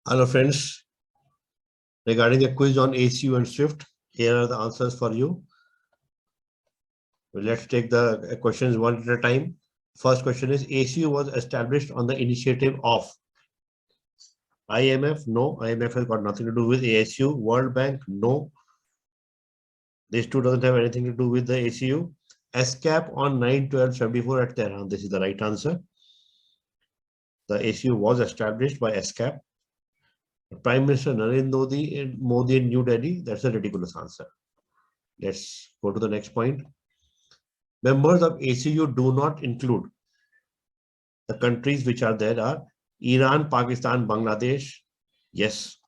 Hello friends, regarding the quiz on ACU and SWIFT, here are the answers for you. Let's take the questions one at a time. First question is ACU was established on the initiative of IMF? No, IMF has got nothing to do with ASU. World Bank? No, these two doesn't have anything to do with the ACU. SCAP on 9/12/74 at Tehran. This is the right answer. The ACU was established by SCAP. Prime Minister Narendra Modi in New Delhi. That's a ridiculous answer. Let's go to the next point. Members of ACU do not include the countries which are there are Iran, Pakistan, Bangladesh. Yes,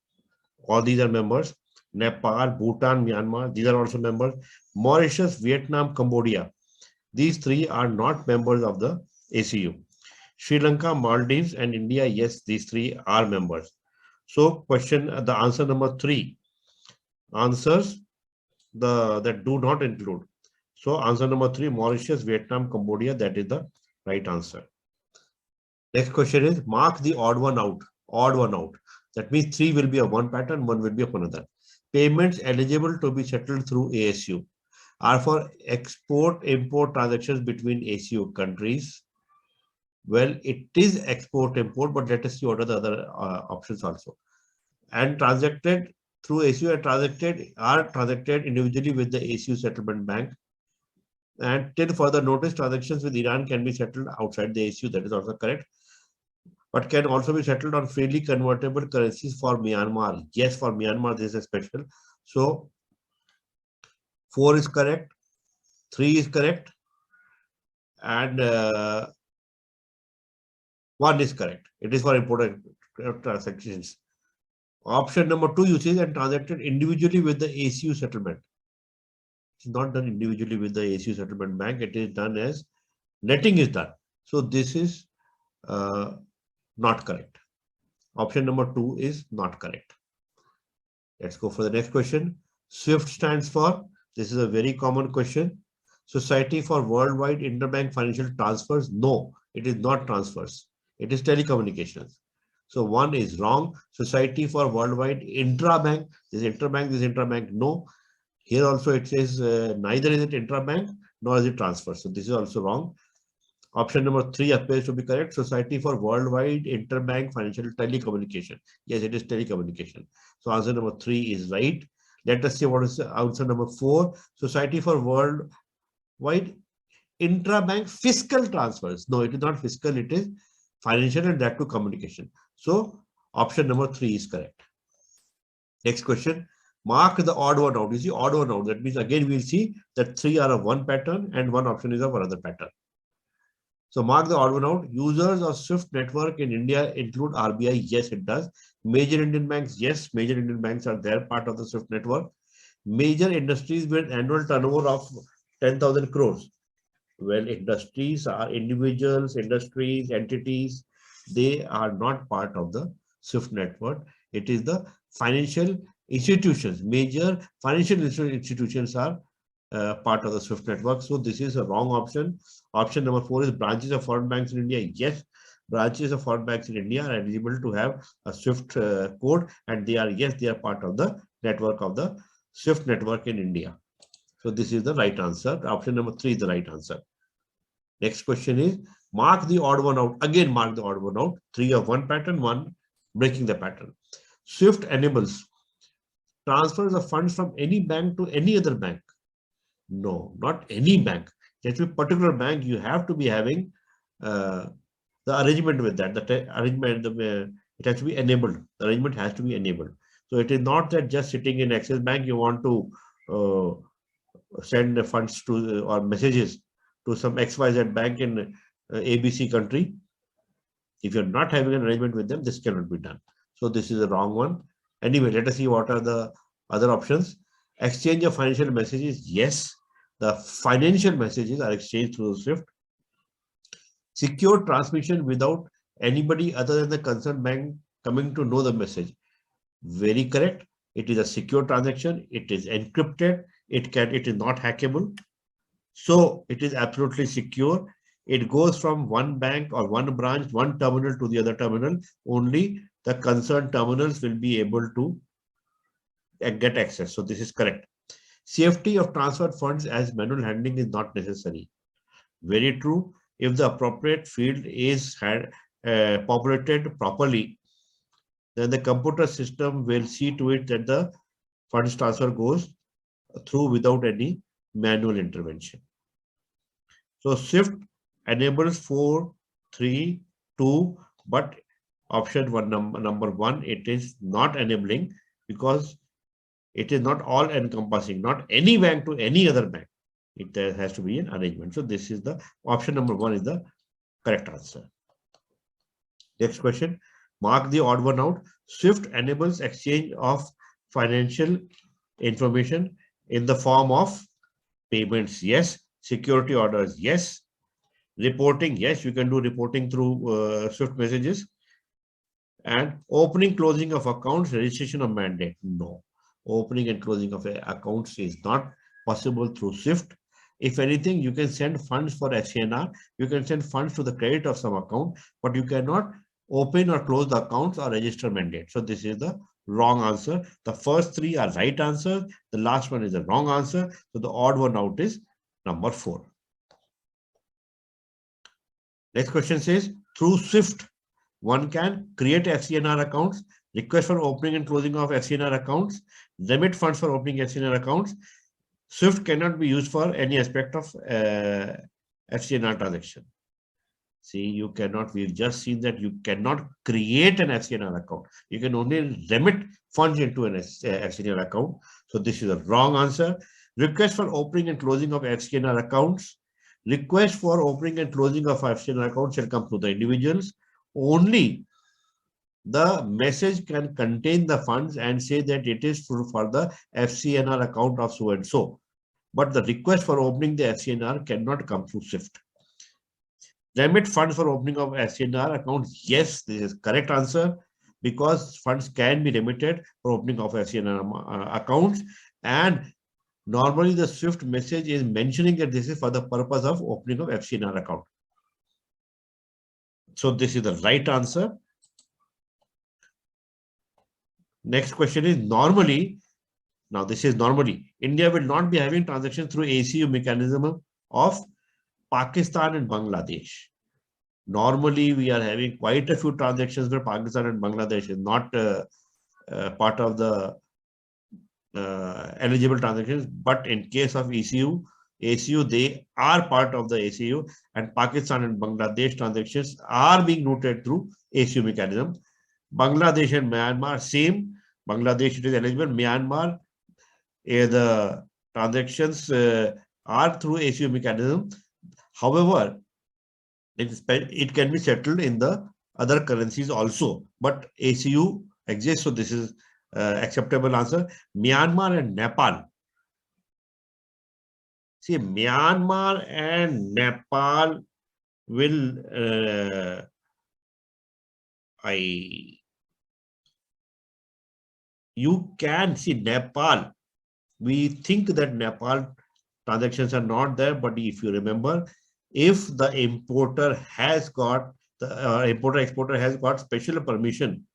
all these are members. Nepal, Bhutan, Myanmar. These are also members. Mauritius, Vietnam, Cambodia. These three are not members of the ACU. Sri Lanka, Maldives, and India. Yes, these three are members. So, the answer number 3 answers that do not include. So answer number 3, Mauritius, Vietnam, Cambodia, that is the right answer. Next question is mark the odd one out. Odd one out. That means 3 will be of one pattern, 1 will be of another. Payments eligible to be settled through ASU are for export-import transactions between ACU countries. Well, it is export-import, but let us see what are the other options also. And transacted through ACU are transacted individually with the ACU settlement bank. And till further notice, transactions with Iran can be settled outside the ACU. That is also correct. But can also be settled on freely convertible currencies for Myanmar. Yes, for Myanmar, this is special. So 4 is correct, 3 is correct, and 1 is correct. It is for imported transactions. Option number 2, you see, and transacted individually with the ACU settlement. It's not done individually with the ACU settlement bank. It is done as netting is done. So this is not correct. Option number 2 is not correct. Let's go for the next question. SWIFT stands for, this is a very common question, Society for Worldwide Interbank Financial Transfers. No, it is not transfers. It is telecommunications. So 1 is wrong. Society for Worldwide Intrabank. This is intrabank, no. Here also it says neither is it intrabank nor is it transfer. So this is also wrong. Option number 3 appears to be correct. Society for Worldwide Interbank Financial Telecommunication. Yes, it is telecommunication. So answer number 3 is right. Let us see what is answer number 4. Society for Worldwide Intrabank Fiscal Transfers. No, it is not fiscal. It is financial and that to communication. So option number 3 is correct. Next question. Mark the odd one out. You see odd one out. That means again we'll see that 3 are of one pattern and one option is of another pattern. So mark the odd one out. Users of SWIFT network in India include RBI. Yes, it does. Major Indian banks. Yes, major Indian banks are there part of the SWIFT network. Major industries with annual turnover of 10,000 crores. Well, industries are individuals, industries, entities. They are not part of the SWIFT network. It is the financial institutions. Major financial institutions are part of the SWIFT network. So this is a wrong option. Option number 4 is branches of foreign banks in India. Yes, branches of foreign banks in India are eligible to have a SWIFT code, and they are part of the network of the SWIFT network in India. So this is the right answer. Option number 3 is the right answer. Next question is mark the odd one out. Again, mark the odd one out. 3 of one pattern, 1 breaking the pattern. SWIFT enables transfers of funds from any bank to any other bank. No, not any bank. It has to be a particular bank. You have to be having the arrangement with that. It has to be enabled. The arrangement has to be enabled. So it is not that just sitting in Axis Bank you want to send the funds to or messages to some XYZ bank in ABC country. If you're not having an arrangement with them, this cannot be done. So this is the wrong one. Anyway, let us see what are the other options. Exchange of financial messages. Yes, the financial messages are exchanged through the SWIFT. Secure transmission without anybody other than the concerned bank coming to know the message. Very correct. It is a secure transaction. It is encrypted. It is not hackable. So it is absolutely secure. it goes from one bank or one branch, one terminal to the other terminal. Only the concerned terminals will be able to get access. So this is correct. Safety of transfer funds as manual handling is not necessary. Very true. If the appropriate field is populated properly, then the computer system will see to it that the funds transfer goes through without any manual intervention. So Swift enables 4, 3, 2, but option one number one, it is not enabling because it is not all encompassing, not any bank to any other bank. It has to be an arrangement. So this is the option number one is the correct answer. Next question, mark the odd one out. Swift enables exchange of financial information in the form of payments, yes. Security orders, yes. Reporting, yes, you can do reporting through Swift messages. And opening, closing of accounts, registration of mandate, no. Opening and closing of accounts is not possible through Swift. If anything, you can send funds for FCNR, you can send funds to the credit of some account, but you cannot open or close the accounts or register mandate. So this is the wrong answer. The first three are right answers. The last one is the wrong answer. So the odd one out is number 4. Next question says, through Swift, one can create FCNR accounts, request for opening and closing of FCNR accounts, remit funds for opening FCNR accounts. Swift cannot be used for any aspect of FCNR transaction. See, you cannot, we've just seen that you cannot create an FCNR account. You can only remit funds into an FCNR account. So this is a wrong answer. Request for opening and closing of FCNR accounts. Request for opening and closing of FCNR accounts shall come to the individuals. Only the message can contain the funds and say that it is for the FCNR account of so and so. But the request for opening the FCNR cannot come through Swift. Remit funds for opening of FCNR accounts. Yes, this is correct answer because funds can be remitted for opening of FCNR accounts. And normally the Swift message is mentioning that this is for the purpose of opening of FCNR account. So this is the right answer. Next question is normally, now this is normally, India will not be having transactions through ACU mechanism of Pakistan and Bangladesh. Normally, we are having quite a few transactions where Pakistan and Bangladesh is not part of the eligible transactions. But in case of ACU, they are part of the ACU, and Pakistan and Bangladesh transactions are being routed through ACU mechanism. Bangladesh and Myanmar, same. Bangladesh it is eligible. Myanmar, the transactions are through ACU mechanism. However, it can be settled in the other currencies also, but ACU exists, so this is acceptable answer. Myanmar and Nepal. See, Myanmar and Nepal will you can see Nepal. We think that Nepal transactions are not there, but if you remember, if the importer has got the importer-exporter has got special permission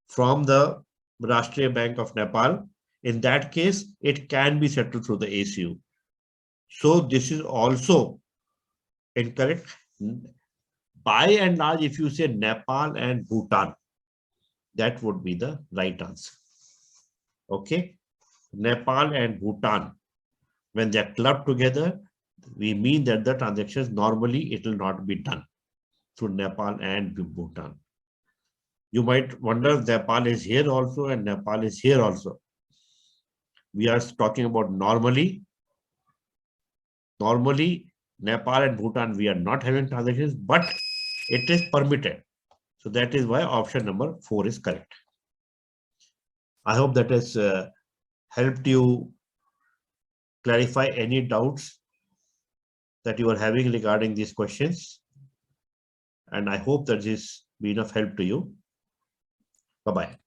from the Rashtriya Bank of Nepal, in that case, it can be settled through the ACU. So this is also incorrect. By and large, if you say Nepal and Bhutan, that would be the right answer. Okay, Nepal and Bhutan, when they're clubbed together, we mean that the transactions normally it will not be done through Nepal and Bhutan. You might wonder if Nepal is here also and Nepal is here also. We are talking about normally. Normally, Nepal and Bhutan, we are not having transactions, but it is permitted. So that is why option number 4 is correct. I hope that has helped you clarify any doubts that you are having regarding these questions. And I hope that this be enough help to you. Bye-bye.